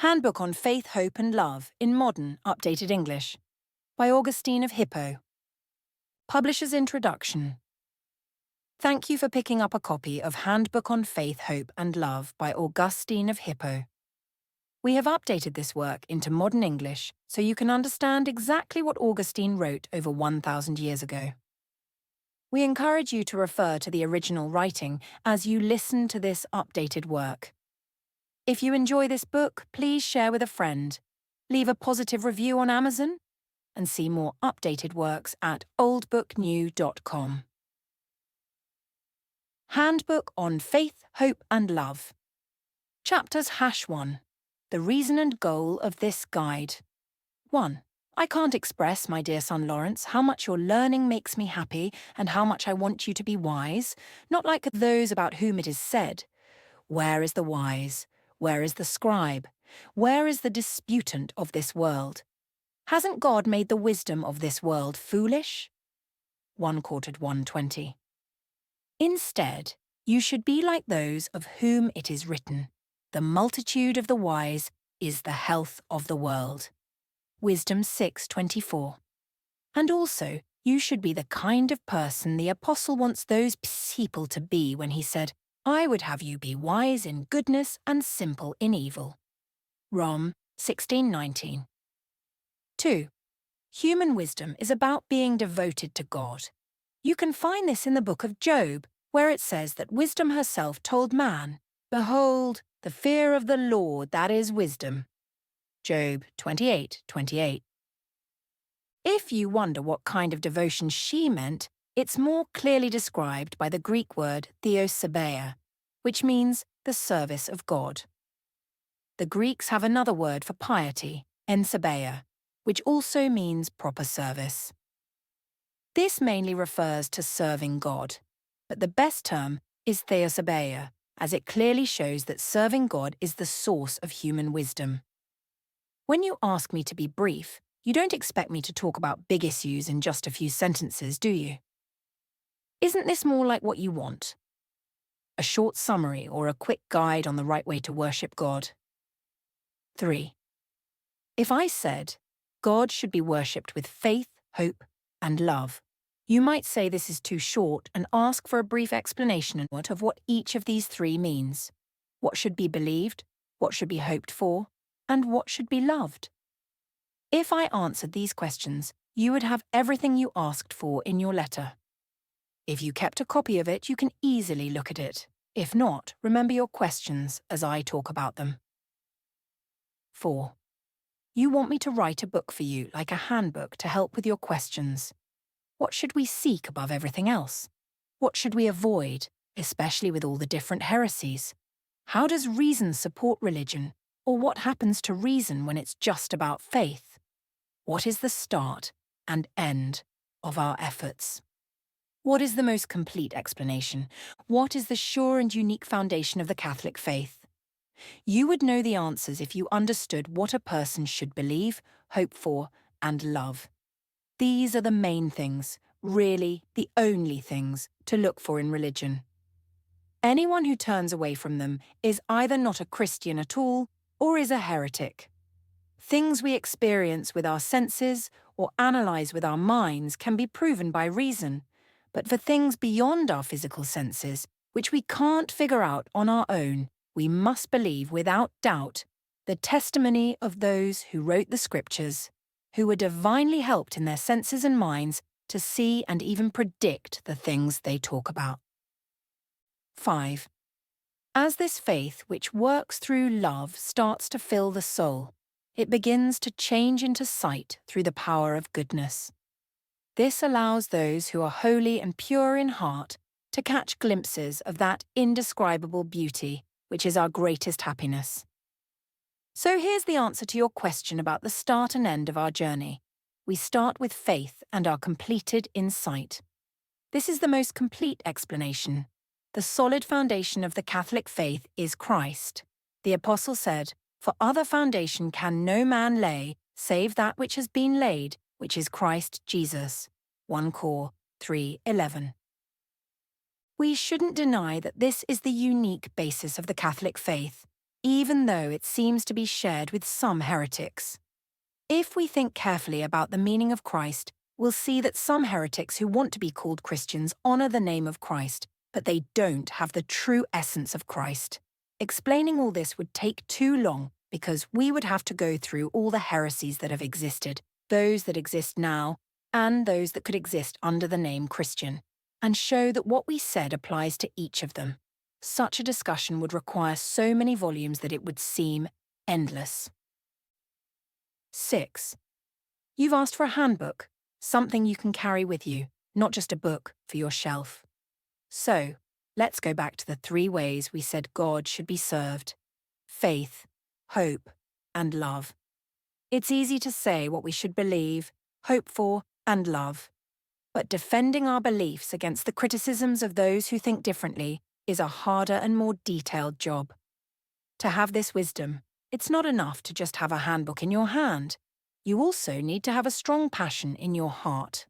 Handbook on Faith, Hope and Love in Modern, Updated English by Augustine of Hippo. Publisher's Introduction. Thank you for picking up a copy of Handbook on Faith, Hope and Love by Augustine of Hippo. We have updated this work into modern English so you can understand exactly what Augustine wrote over 1,000 years ago. We encourage you to refer to the original writing as you listen to this updated work. If you enjoy this book, please share with a friend, leave a positive review on Amazon, and see more updated works at oldbooknew.com. Handbook on Faith, Hope and Love. Chapters #1. The reason and goal of this guide. 1. I can't express, my dear son Lawrence, how much your learning makes me happy and how much I want you to be wise, not like those about whom it is said, "Where is the wise? Where is the scribe? Where is the disputant of this world? Hasn't God made the wisdom of this world foolish?" 1 quoted 120. Instead, you should be like those of whom it is written, "The multitude of the wise is the health of the world." Wisdom 6:24. And also, you should be the kind of person the apostle wants those people to be when he said, "I would have you be wise in goodness and simple in evil." Rom 16:19. 2. Human wisdom is about being devoted to God. You can find this in the book of Job, where it says that wisdom herself told man, "Behold, the fear of the Lord, that is wisdom." Job 28:28. If you wonder what kind of devotion she meant, it's more clearly described by the Greek word theosebeia, which means the service of God. The Greeks have another word for piety, ensebeia, which also means proper service. This mainly refers to serving God, but the best term is theosebeia, as it clearly shows that serving God is the source of human wisdom. When you ask me to be brief, you don't expect me to talk about big issues in just a few sentences, do you? Isn't this more like what you want? A short summary or a quick guide on the right way to worship God? 3. If I said, God should be worshipped with faith, hope, and love, you might say this is too short and ask for a brief explanation of what each of these three means. What should be believed, what should be hoped for, and what should be loved? If I answered these questions, you would have everything you asked for in your letter. If you kept a copy of it, you can easily look at it. If not, remember your questions as I talk about them. 4. You want me to write a book for you, like a handbook, to help with your questions. What should we seek above everything else? What should we avoid, especially with all the different heresies? How does reason support religion? Or what happens to reason when it's just about faith? What is the start and end of our efforts? What is the most complete explanation? What is the sure and unique foundation of the Catholic faith? You would know the answers if you understood what a person should believe, hope for, and love. These are the main things, really the only things, to look for in religion. Anyone who turns away from them is either not a Christian at all or is a heretic. Things we experience with our senses or analyze with our minds can be proven by reason, but for things beyond our physical senses, which we can't figure out on our own, we must believe without doubt the testimony of those who wrote the scriptures, who were divinely helped in their senses and minds to see and even predict the things they talk about. 5. As this faith which works through love starts to fill the soul, it begins to change into sight through the power of goodness. This allows those who are holy and pure in heart to catch glimpses of that indescribable beauty which is our greatest happiness. So here's the answer to your question about the start and end of our journey. We start with faith and are completed in sight. This is the most complete explanation. The solid foundation of the Catholic faith is Christ. The Apostle said, "For other foundation can no man lay, save that which has been laid, which is Christ Jesus." 1 Cor 3:11. We shouldn't deny that this is the unique basis of the Catholic faith. even though it seems to be shared with some heretics. If we think carefully about the meaning of Christ, we'll see that some heretics who want to be called Christians honor the name of Christ, but they don't have the true essence of Christ. Explaining all this would take too long because we would have to go through all the heresies that have existed, those that exist now, and those that could exist under the name Christian, and show that what we said applies to each of them. Such a discussion would require so many volumes that it would seem endless. 6. You've asked for a handbook, something you can carry with you, not just a book for your shelf. So, let's go back to the 3 ways we said God should be served: faith, hope, and love. It's easy to say what we should believe, hope for, and love. But defending our beliefs against the criticisms of those who think differently is a harder and more detailed job. To have this wisdom, it's not enough to just have a handbook in your hand. You also need to have a strong passion in your heart.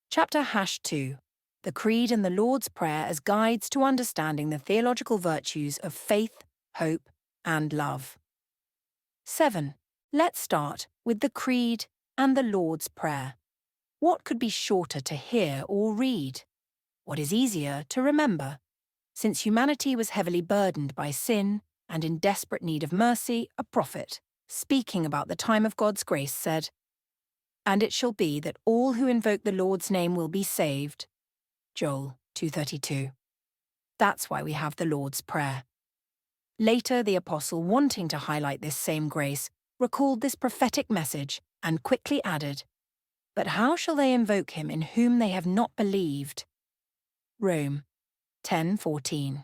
Chapter 2. The Creed and the Lord's Prayer as guides to understanding the theological virtues of faith, hope, and love. 7. Let's start with the Creed and the Lord's Prayer. What could be shorter to hear or read? What is easier to remember? Since humanity was heavily burdened by sin and in desperate need of mercy, a prophet, speaking about the time of God's grace, said, "And it shall be that all who invoke the Lord's name will be saved." Joel 2:32. That's why we have the Lord's Prayer. Later, the apostle, wanting to highlight this same grace, recalled this prophetic message and quickly added, "But how shall they invoke him in whom they have not believed?" Rome 10:14.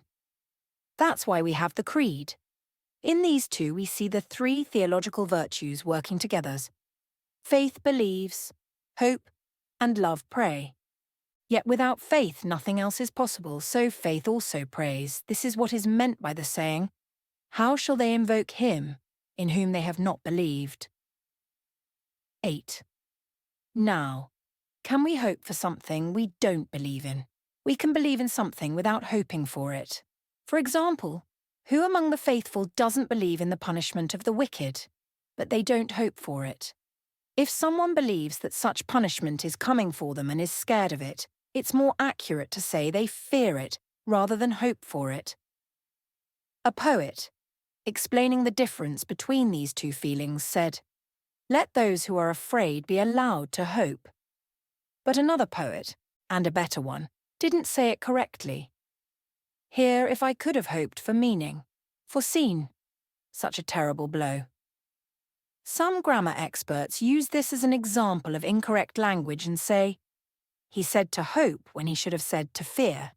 That's why we have the Creed. In these 2 we see the 3 theological virtues working together. Faith believes, hope, and love pray. Yet without faith nothing else is possible, so faith also prays. This is what is meant by the saying, "How shall they invoke him in whom they have not believed?" 8. Now, can we hope for something we don't believe in? We can believe in something without hoping for it. For example, who among the faithful doesn't believe in the punishment of the wicked, but they don't hope for it? If someone believes that such punishment is coming for them and is scared of it, it's more accurate to say they fear it rather than hope for it. A poet, explaining the difference between these 2 feelings, said, "Let those who are afraid be allowed to hope." But another poet, and a better one, didn't say it correctly. Here, if I could have hoped for meaning, foreseen, such a terrible blow. Some grammar experts use this as an example of incorrect language and say, he said to hope when he should have said to fear.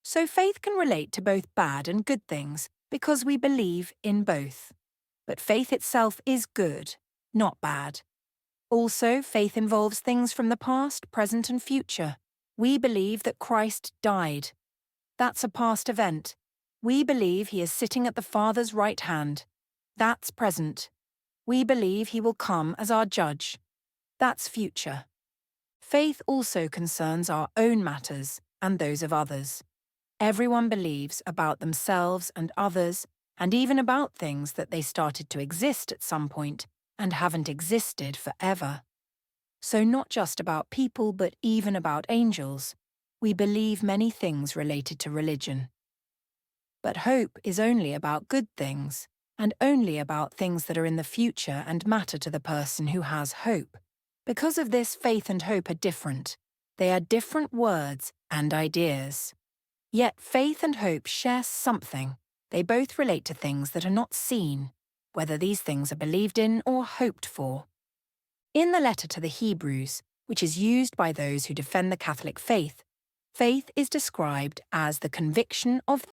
So faith can relate to both bad and good things because we believe in both. But faith itself is good, not bad. Also, faith involves things from the past, present, and future. We believe that Christ died. That's a past event. We believe he is sitting at the Father's right hand. That's present. We believe he will come as our judge. That's future. Faith also concerns our own matters and those of others. Everyone believes about themselves and others, and even about things that they started to exist at some point and haven't existed forever. So not just about people, but even about angels. We believe many things related to religion. But hope is only about good things, and only about things that are in the future and matter to the person who has hope. Because of this, faith and hope are different. They are different words and ideas. Yet faith and hope share something. They both relate to things that are not seen, whether these things are believed in or hoped for. In the letter to the Hebrews, which is used by those who defend the Catholic faith, faith is described as the conviction of